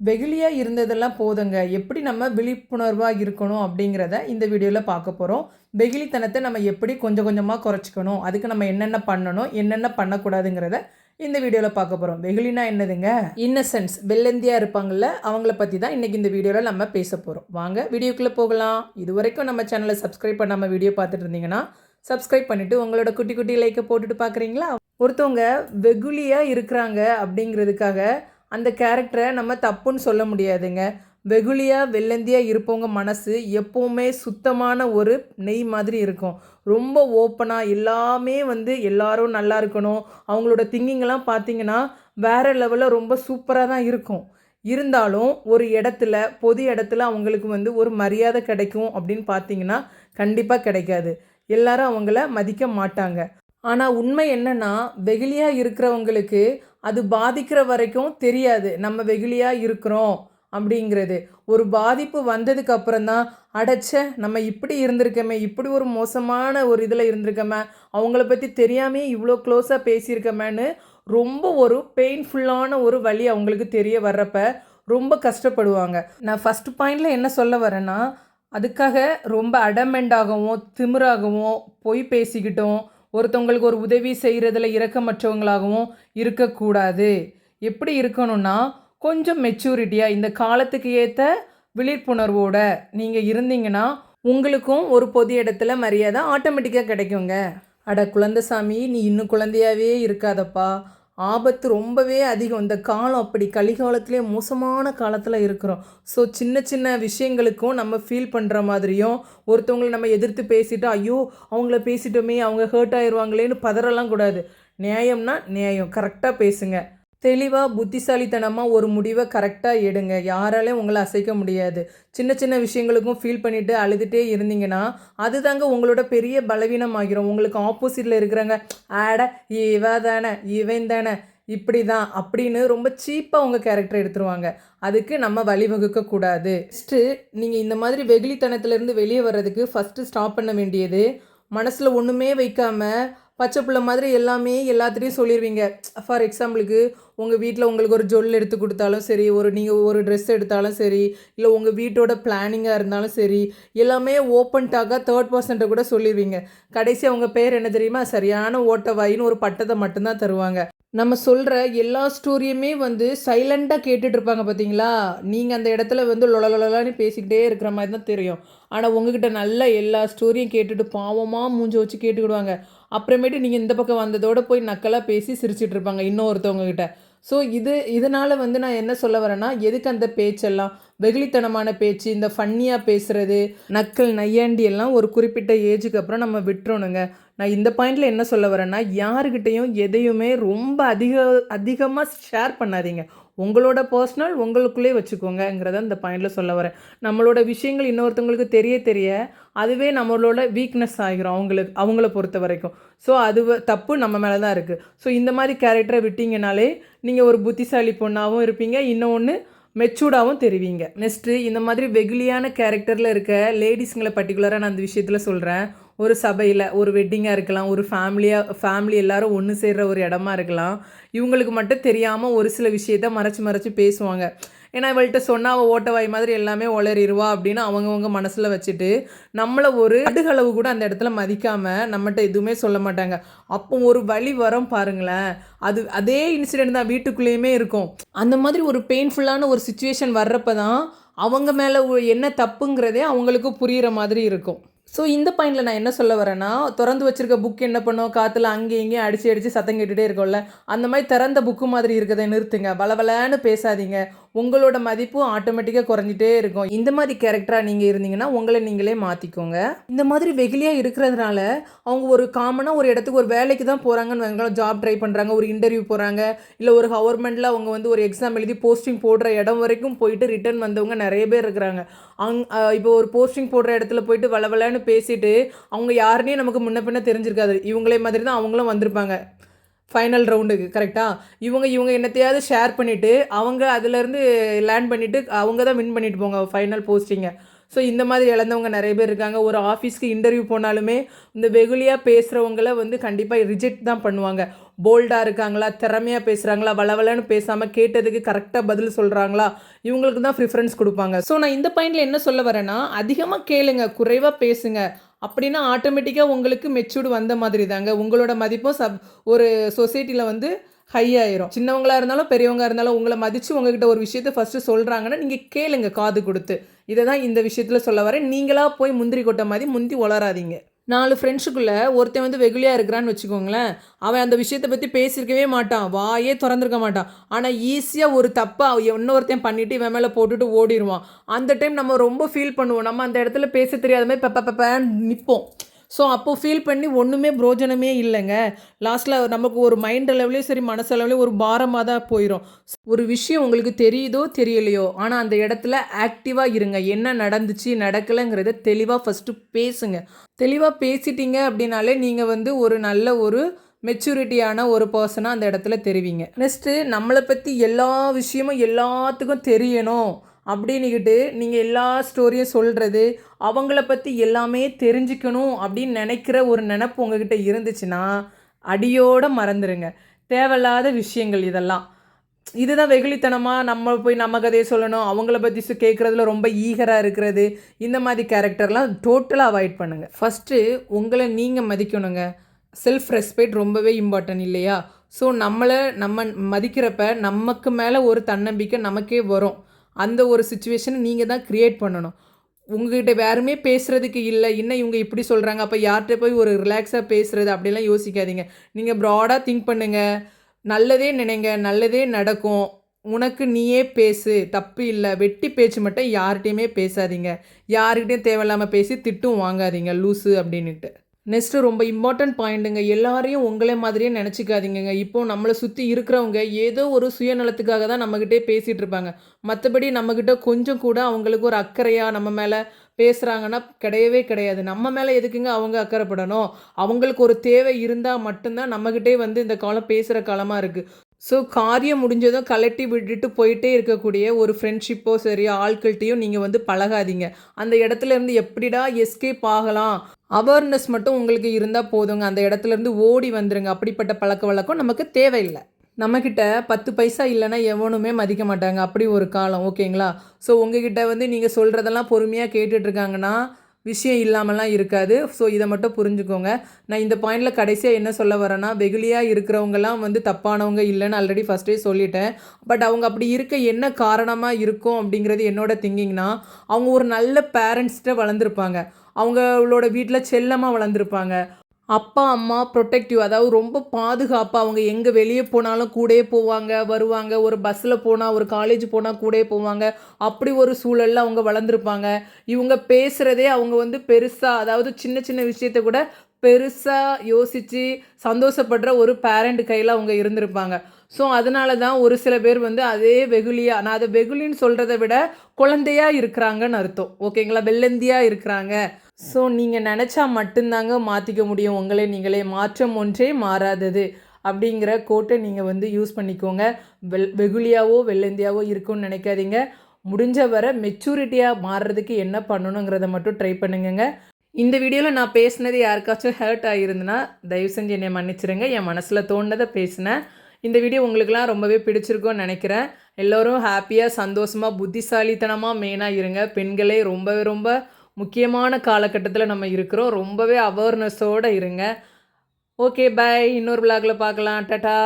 வெகுளியாக இருந்ததெல்லாம் போதுங்க. எப்படி நம்ம விழிப்புணர்வாக இருக்கணும் அப்படிங்கிறத இந்த வீடியோவில் பார்க்க போகிறோம். வெகுளித்தனத்தை நம்ம எப்படி கொஞ்சம் கொஞ்சமாக குறைச்சிக்கணும், அதுக்கு நம்ம என்னென்ன பண்ணணும், என்னென்ன பண்ணக்கூடாதுங்கிறத இந்த வீடியோவில் பார்க்க போகிறோம். வெகுளினா என்னதுங்க? இன்னசென்ஸ், வெள்ளந்தியாக இருப்பாங்கள்ல, அவங்கள பற்றி தான் இன்றைக்கி இந்த வீடியோவில் நம்ம பேச போகிறோம். வாங்க வீடியோக்குள்ளே போகலாம். இது வரைக்கும் நம்ம சேனலை சப்ஸ்கிரைப் பண்ணாமல் வீடியோ பார்த்துட்டு இருந்தீங்கன்னா சப்ஸ்கிரைப் பண்ணிவிட்டு உங்களோட குட்டி குட்டி லைக்கை போட்டுட்டு பார்க்குறீங்களா? ஒருத்தவங்க வெகுளியாக இருக்கிறாங்க அப்படிங்கிறதுக்காக அந்த கேரக்டரை நம்ம தப்புன்னு சொல்ல முடியாதுங்க. வெகுளியாக வெள்ளந்தியாக இருப்பவங்க மனசு எப்போவுமே சுத்தமான ஒரு நெய் மாதிரி இருக்கும். ரொம்ப ஓப்பனாக எல்லாமே எல்லாரும் நல்லா இருக்கணும், அவங்களோட திங்கிங்கெல்லாம் பார்த்திங்கன்னா வேறு லெவலில் ரொம்ப சூப்பராக தான் இருக்கும். இருந்தாலும் ஒரு இடத்துல பொது இடத்துல அவங்களுக்கு ஒரு மரியாதை கிடைக்கும் அப்படின்னு பார்த்திங்கன்னா கண்டிப்பாக கிடைக்காது. எல்லாரும் அவங்கள மதிக்க மாட்டாங்க. ஆனால் உண்மை என்னென்னா, வெகுளியாக இருக்கிறவங்களுக்கு அது பாதிக்கிற வரைக்கும் தெரியாது நம்ம வெகுளியாக இருக்கிறோம் அப்படிங்கிறது. ஒரு பாதிப்பு வந்ததுக்கு அப்புறம்தான் அடைச்ச நம்ம இப்படி இருந்திருக்கோமே, இப்படி ஒரு மோசமான ஒரு இதில் இருந்திருக்கோமே, அவங்கள பற்றி தெரியாமே இவ்வளோ க்ளோஸாக பேசியிருக்கோமேன்னு ரொம்ப ஒரு பெயின்ஃபுல்லான ஒரு வழி அவங்களுக்கு தெரிய வர்றப்ப ரொம்ப கஷ்டப்படுவாங்க. நான் ஃபஸ்ட்டு பாயிண்டில் என்ன சொல்ல வரேன்னா, அதுக்காக ரொம்ப அடமெண்டாகவும் திமிராகவும் பொய் பேசிக்கிட்டோம் ஒருத்தவங்களுக்கு ஒரு உதவி செய்கிறதுல இரக்கமற்றவங்களாகவும் இருக்கக்கூடாது. எப்படி இருக்கணும்னா, கொஞ்சம் மெச்சூரிட்டியாக இந்த காலத்துக்கு ஏற்ற விழிப்புணர்வோட நீங்கள் இருந்தீங்கன்னா உங்களுக்கும் ஒரு பொது இடத்துல மரியாதை ஆட்டோமேட்டிக்காக கிடைக்குங்க. அட குழந்தைசாமி, நீ இன்னும் குழந்தையாகவே இருக்காதப்பா, ஆபத்து ரொம்பவே அதிகம். இந்த காலம் அப்படி கலிகாலத்திலே மோசமான காலத்தில் இருக்கிறோம். ஸோ சின்ன சின்ன விஷயங்களுக்கும் நம்ம ஃபீல் பண்ணுற மாதிரியும் ஒருத்தவங்களை நம்ம எதிர்த்து பேசிட்டா ஐயோ அவங்கள பேசிட்டோமே அவங்க ஹர்ட் ஆயிடுவாங்களேன்னு பதறலாம் கூடாது. நியாயம்னா நியாயம், கரெக்டாக பேசுங்க. தெளிவாக புத்திசாலித்தனமாக ஒரு முடிவை கரெக்டாக எடுங்க. யாராலையும் உங்களை அசைக்க முடியாது. சின்ன சின்ன விஷயங்களுக்கும் ஃபீல் பண்ணிவிட்டு அழுதுகிட்டே இருந்தீங்கன்னா அதுதாங்க உங்களோட பெரிய பலவீனம் ஆகிரும். உங்களுக்கு ஆப்போசிட்டில் இருக்கிறாங்க ஆட இவ தானே இவன் தானே இப்படி தான் அப்படின்னு ரொம்ப சீப்பாக உங்கள் கேரக்டர் எடுத்துருவாங்க. அதுக்கு நம்ம வழிவகுக்கக்கூடாது. ஃபஸ்ட்டு நீங்கள் இந்த மாதிரி வெகுளித்தனத்துலேருந்து வெளியே வர்றதுக்கு ஃபஸ்ட்டு ஸ்டாப் பண்ண வேண்டியது, மனசில் ஒன்றுமே வைக்காமல் பச்சை பிள்ளை மாதிரி எல்லாமே எல்லாத்துலேயும் சொல்லிடுவீங்க. ஃபார் எக்ஸாம்பிளுக்கு உங்கள் வீட்டில் உங்களுக்கு ஒரு ஜொல் எடுத்து கொடுத்தாலும் சரி, நீங்கள் ஒரு ட்ரெஸ் எடுத்தாலும் சரி, இல்லை உங்கள் வீட்டோட பிளானிங்காக இருந்தாலும் சரி, எல்லாமே ஓப்பன் டாக்காக தேர்ட் பர்சன்ட்டை கூட சொல்லிடுவீங்க. கடைசி அவங்க பேர் என்ன தெரியுமா? சரியான ஓட்டவாயின்னு ஒரு பட்டத்தை மட்டும்தான் தருவாங்க. நம்ம சொல்கிற எல்லா ஸ்டோரியுமே சைலண்ட்டாக கேட்டுட்ருப்பாங்க பார்த்தீங்களா? நீங்கள் அந்த இடத்துல லொலலொலான்னு பேசிக்கிட்டே இருக்கிற மாதிரி தான் தெரியும். ஆனால் உங்ககிட்ட நல்ல எல்லா ஸ்டோரியும் கேட்டுட்டு பாவமாக மூஞ்ச வச்சு கேட்டுக்கிடுவாங்க. அப்புறமேட்டு நீங்கள் இந்த பக்கம் வந்ததோடு போய் நக்கலாக பேசி சிரிச்சிட்டு இருப்பாங்க இன்னொருத்தவங்ககிட்ட. ஸோ இதனால் நான் என்ன சொல்ல வரேன்னா, எதுக்கு அந்த பேச்செல்லாம் வெகுளித்தனமான பேச்சு, இந்த ஃபன்னியாக பேசுகிறது, நக்கல் நையாண்டி எல்லாம் ஒரு குறிப்பிட்ட ஏஜுக்கு அப்புறம் நம்ம விட்டுறணுங்க. நான் இந்த பாயிண்டில் என்ன சொல்ல வரேன்னா, யாருக்கிட்டையும் எதையுமே ரொம்ப அதிகமாக ஷேர் பண்ணாதீங்க. உங்களோட பர்சனல் உங்களுக்குள்ளே வச்சுக்கோங்கங்கிறத இந்த பாயிண்டில் சொல்ல வரேன். நம்மளோட விஷயங்கள் இன்னொருத்தவங்களுக்கு தெரிய அதுவே நம்மளோட வீக்னஸ் ஆகிரும் அவங்கள பொறுத்த வரைக்கும். ஸோ அது தப்பு நம்ம மேலே தான் இருக்குது. ஸோ இந்த மாதிரி கேரக்டரை விட்டீங்கனாலே நீங்கள் ஒரு புத்திசாலி பொண்ணாகவும் இருப்பீங்க, இன்னொன்று மெச்சூர்டாகவும் தெரிவிங்க. நெக்ஸ்ட்டு இந்த மாதிரி வெகுளியான கேரக்டரில் இருக்க லேடிஸுங்களை பர்டிகுலராக நான் அந்த விஷயத்தில் சொல்கிறேன். ஒரு சபையில் ஒரு வெட்டிங்காக இருக்கலாம், ஒரு ஃபேமிலி எல்லாரும் ஒன்று சேர்கிற ஒரு இடமா இருக்கலாம். இவங்களுக்கு மட்டும் தெரியாமல் ஒரு சில விஷயத்த மறைச்சி பேசுவாங்க. ஏன்னா இவள்கிட்ட சொன்னால் அவள் ஓட்டவாய் மாதிரி எல்லாமே உளறிடுவா அப்படின்னு அவங்கவுங்க மனசில் வச்சுட்டு நம்மளை ஒரு அடுகளவு கூட அந்த இடத்துல மதிக்காமல் நம்மகிட்ட எதுவுமே சொல்ல மாட்டாங்க. அப்போ ஒரு வழி வரும் பாருங்களேன், அதே இன்சிடெண்ட் தான் வீட்டுக்குள்ளேயுமே இருக்கும். அந்த மாதிரி ஒரு பெயின்ஃபுல்லான ஒரு சுச்சுவேஷன் வர்றப்ப தான் அவங்க மேலே என்ன தப்புங்கிறதே அவங்களுக்கு புரிகிற மாதிரி இருக்கும். ஸோ இந்த பாயிண்டில் நான் என்ன சொல்ல வரேன்னா, திறந்து வச்சுருக்க புக் என்ன பண்ணும், காற்றுல அங்கே இங்கேயும் அடித்து சத்தம் கேட்டுகிட்டே இருக்கும்ல, அந்த மாதிரி திறந்த புக்கு மாதிரி இருக்கிறதை நிறுத்துங்க. பலபலன்னு பேசாதீங்க. உங்களோட மதிப்பும் ஆட்டோமேட்டிக்காக குறைஞ்சிட்டே இருக்கும். இந்த மாதிரி கேரக்டராக நீங்கள் இருந்தீங்கன்னா உங்களை நீங்களே மாற்றிக்கோங்க. இந்த மாதிரி வெகுளியாக இருக்கிறதுனால அவங்க ஒரு காமனாக ஒரு இடத்துக்கு ஒரு வேலைக்கு தான் போகிறாங்கன்னு வைங்களேன், ஜாப் ட்ரை பண்ணுறாங்க, ஒரு இன்டர்வியூ போகிறாங்க, இல்லை ஒரு கவர்மெண்ட்டில் அவங்க ஒரு எக்ஸாம் எழுதி போஸ்டிங் போடுற இடம் வரைக்கும் போயிட்டு ரிட்டர்ன் வந்தவங்க நிறைய பேர் இருக்கிறாங்க. இப்போ ஒரு போஸ்டிங் போடுற இடத்துல போயிட்டு வளவலன்னு பேசிட்டு அவங்க யாருன்னே நமக்கு முன்ன பின்ன தெரிஞ்சிருக்காது. இவங்களே மாதிரி தான் அவங்களும் வந்திருப்பாங்க ஃபைனல் ரவுண்டுக்கு. கரெக்டாக இவங்க என்னத்தையாவது ஷேர் பண்ணிவிட்டு அவங்க அதுலேருந்து லேண்ட் பண்ணிவிட்டு அவங்க தான் வின் பண்ணிட்டு போங்க ஃபைனல் போஸ்டிங்கை. ஸோ இந்த மாதிரி இழந்தவங்க நிறைய பேர் இருக்காங்க. ஒரு ஆஃபீஸ்க்கு இன்டர்வியூ போனாலுமே இந்த வெகுளியாக பேசுகிறவங்கள வந்து கண்டிப்பாக ரிஜெக்ட் தான் பண்ணுவாங்க. போல்டாக இருக்காங்களா, திறமையாக பேசுகிறாங்களா, வளவலன்னு பேசாமல் கேட்டதுக்கு கரெக்டாக பதில் சொல்கிறாங்களா, இவங்களுக்கு தான் ப்ரிஃபரன்ஸ் கொடுப்பாங்க. ஸோ நான் இந்த பாயிண்டில் என்ன சொல்ல வரேன்னா, அதிகமாக கேளுங்க, குறைவாக பேசுங்க. அப்படின்னா ஆட்டோமேட்டிக்காக உங்களுக்கு மெச்சூர்டு வந்த மாதிரி தாங்க. உங்களோட மதிப்பும் ஒரு சொசைட்டியில் வந்து ஹை ஆயிரும். சின்னவங்களா இருந்தாலும் பெரியவங்க இருந்தாலும் உங்களை மதித்து உங்ககிட்ட ஒரு விஷயத்த ஃபஸ்ட்டு சொல்கிறாங்கன்னா நீங்கள் கேளுங்க காது கொடுத்து. இதை தான் இந்த விஷயத்தில் சொல்ல வரேன். நீங்களாக போய் முந்திரி கொட்டை மாதிரி முந்தி வளராதீங்க. 4 ஃப்ரெண்ட்ஸுக்குள்ளே ஒருத்தன் வந்து வெகுளியாக இருக்கிறான்னு வச்சுக்கோங்களேன். அவன் அந்த விஷயத்தை பற்றி பேசியிருக்கவே மாட்டான், வாயே திறந்துருக்க மாட்டான். ஆனால் ஈஸியாக ஒரு தப்பாக இன்னொருத்தன் பண்ணிவிட்டு இவன் மேலே போட்டுட்டு ஓடிடுவான். அந்த டைம் நம்ம ரொம்ப ஃபீல் பண்ணுவோம். நம்ம அந்த இடத்துல பேச தெரியாத மாதிரி பெப்பேன்னு நிற்போம். ஸோ அப்போது ஃபீல் பண்ணி ஒன்றுமே பிரோஜனமே இல்லைங்க. லாஸ்ட்டில் நமக்கு ஒரு மைண்ட் லெவலையும் சரி மனசளவுலேயும் ஒரு பாரமாக தான் போயிடும். ஒரு விஷயம் உங்களுக்கு தெரியுதோ தெரியலையோ, ஆனால் அந்த இடத்துல ஆக்டிவாக இருங்க. என்ன நடந்துச்சு நடக்கலைங்கிறத தெளிவாக ஃபஸ்ட்டு பேசுங்க. தெளிவாக பேசிட்டீங்க அப்படின்னாலே நீங்கள் வந்து ஒரு நல்ல ஒரு மெச்சூரிட்டியான ஒரு பர்சனாக அந்த இடத்துல தெரிவிங்க. நெக்ஸ்ட்டு நம்மளை பற்றி எல்லா விஷயமும் எல்லாத்துக்கும் தெரியணும் அப்படின்னுக்கிட்டு நீங்கள் எல்லா ஸ்டோரியும் சொல்கிறது, அவங்கள பற்றி எல்லாமே தெரிஞ்சுக்கணும் அப்படின்னு நினைக்கிற ஒரு நினப்பு உங்ககிட்ட இருந்துச்சுன்னா அடியோடு மறந்துடுங்க. தேவையில்லாத விஷயங்கள் இதெல்லாம். இதுதான் வெகுளித்தனமாக நம்ம போய் நம்ம கதையை சொல்லணும், அவங்கள பற்றி கேட்குறதுல ரொம்ப ஈகராக இருக்கிறது, இந்த மாதிரி கேரக்டர்லாம் டோட்டலாக அவாய்ட் பண்ணுங்கள். ஃபஸ்ட்டு உங்களை நீங்கள் மதிக்கணுங்க. செல்ஃப் ரெஸ்பெக்ட் ரொம்பவே இம்பார்ட்டன்ட் இல்லையா? ஸோ நம்ம மதிக்கிறப்ப நமக்கு மேலே ஒரு தன்னம்பிக்கை நமக்கே வரும். அந்த ஒரு சிச்சுவேஷனை நீங்கள் தான் க்ரியேட் பண்ணணும். உங்கள்கிட்ட வேறுமே பேசுகிறதுக்கு இல்லை, இன்னும் இவங்க இப்படி சொல்கிறாங்க, அப்போ யார்கிட்ட போய் ஒரு ரிலாக்ஸாக பேசுகிறது அப்படிலாம் யோசிக்காதீங்க. நீங்கள் ப்ராடாக திங்க் பண்ணுங்கள், நல்லதே நினைங்க, நல்லதே நடக்கும். உனக்கு நீயே பேசு, தப்பு இல்லை. வெட்டி பேச்சு மட்டும் யார்கிட்டையுமே பேசாதீங்க. யார்கிட்டையும் தேவையில்லாமல் பேசி திட்டும் வாங்காதீங்க லூஸு அப்படின்ட்டு. நெக்ஸ்ட்டு ரொம்ப இம்பார்ட்டன்ட் பாயிண்ட்டுங்க, எல்லாரையும் உங்களே மாதிரியே நினச்சிக்காதீங்க. இப்போது நம்மளை சுற்றி இருக்கிறவங்க ஏதோ ஒரு சுயநலத்துக்காக தான் நம்மக்கிட்டே பேசிகிட்டு இருப்பாங்க. மற்றபடி நம்மக்கிட்ட கொஞ்சம் கூட அவங்களுக்கு ஒரு அக்கறையாக நம்ம மேலே பேசுகிறாங்கன்னா கிடையவே கிடையாது. நம்ம மேலே எதுக்குங்க அவங்க அக்கறைப்படணும்? அவங்களுக்கு ஒரு தேவை இருந்தால் மட்டும்தான் நம்மக்கிட்டே வந்து இந்த காலம் பேசுகிற காலமாக இருக்குது. ஸோ காரியம் முடிஞ்சதும் கலட்டி விட்டுட்டு போயிட்டே இருக்கக்கூடிய ஒரு ஃப்ரெண்ட்ஷிப்போ சரி ஆட்கள்கிட்டையும் நீங்கள் வந்து பழகாதீங்க. அந்த இடத்துல இருந்து எப்படிடா எஸ்கேப் ஆகலாம் அவேர்னஸ் மட்டும் உங்களுக்கு இருந்தால் போதுங்க. அந்த இடத்துலேருந்து ஓடி வந்துடுங்க. அப்படிப்பட்ட பழக்க வழக்கம் நமக்கு தேவையில்லை. நம்மக்கிட்ட 10 பைசா இல்லைன்னா எவனுமே மதிக்க மாட்டாங்க. அப்படி ஒரு காலம், ஓகேங்களா? ஸோ உங்ககிட்ட வந்து நீங்கள் சொல்கிறதெல்லாம் பொறுமையாக கேட்டுட்ருக்காங்கன்னா விஷயம் இல்லாமலாம் இருக்காது. ஸோ இதை மட்டும் புரிஞ்சுக்கோங்க. நான் இந்த பாயிண்டில் கடைசியாக என்ன சொல்ல வரேன்னா, வெகுளியாக இருக்கிறவங்கலாம் வந்து தப்பானவங்க இல்லைன்னு ஆல்ரெடி ஃபஸ்ட்டே சொல்லிட்டேன். பட் அவங்க அப்படி இருக்க என்ன காரணமாக இருக்கும் அப்படிங்கிறது என்னோட திங்கிங்னா, அவங்க ஒரு நல்ல பேரண்ட்ஸ்கிட்ட வளர்ந்துருப்பாங்க. அவங்களோட வீட்டில் செல்லமாக வளர்ந்துருப்பாங்க. அப்பா அம்மா ப்ரொடெக்டிவ், அதாவது ரொம்ப பாதுகாப்பாக அவங்க எங்கே வெளியே போனாலும் கூடயே போவாங்க வருவாங்க. ஒரு பஸ்ஸில் போனால் ஒரு காலேஜ் போனால் கூடயே போவாங்க. அப்படி ஒரு சூழலில் அவங்க வளர்ந்துருப்பாங்க. இவங்க பேசுகிறதே அவங்க வந்து பெருசாக, அதாவது சின்ன சின்ன விஷயத்த கூட பெருசாக யோசித்து சந்தோஷப்படுற ஒரு பேரண்ட் கையில் அவங்க இருந்திருப்பாங்க. ஸோ அதனால தான் ஒரு சில பேர் வந்து அதே வெகுளியாக, நான் அதை வெகுளின்னு சொல்கிறத விட குழந்தையாக இருக்கிறாங்கன்னு அர்த்தம், ஓகேங்களா? வெள்ளந்தியாக இருக்கிறாங்க. ஸோ நீங்கள் நினச்சா மட்டும்தாங்க மாற்றிக்க முடியும் உங்களே நீங்களே. மாற்றம் ஒன்றே மாறாதது அப்படிங்கிற கோட்டை நீங்கள் வந்து யூஸ் பண்ணிக்கோங்க. வெகுளியாவோ வெள்ளந்தியாவோ இருக்குன்னு நினைக்காதீங்க. முடிஞ்ச வரை மெச்சூரிட்டியாக மாறுறதுக்கு என்ன பண்ணணுங்கிறத மட்டும் ட்ரை பண்ணுங்க. இந்த வீடியோவில் நான் பேசினது யாருக்காச்சும் ஹர்ட் ஆகிருந்துன்னா தயவு செஞ்சு என்னை மன்னிச்சிடுங்க. என் மனசில் தோணுனதை பேசினேன். இந்த வீடியோ உங்களுக்கெல்லாம் ரொம்பவே பிடிச்சிருக்கும்னு நினைக்கிறேன். எல்லோரும் ஹாப்பியாக சந்தோஷமாக புத்திசாலித்தனமாக மெயினாக இருங்க. பெண்களே ரொம்பவே ரொம்ப முக்கியமான காலகட்டத்தில் நம்ம இருக்கிறோம். ரொம்பவே அவேர்னஸோடு இருங்க. Okay, bye. இன்னொரு விளாகில் பார்க்கலாம். டாடா.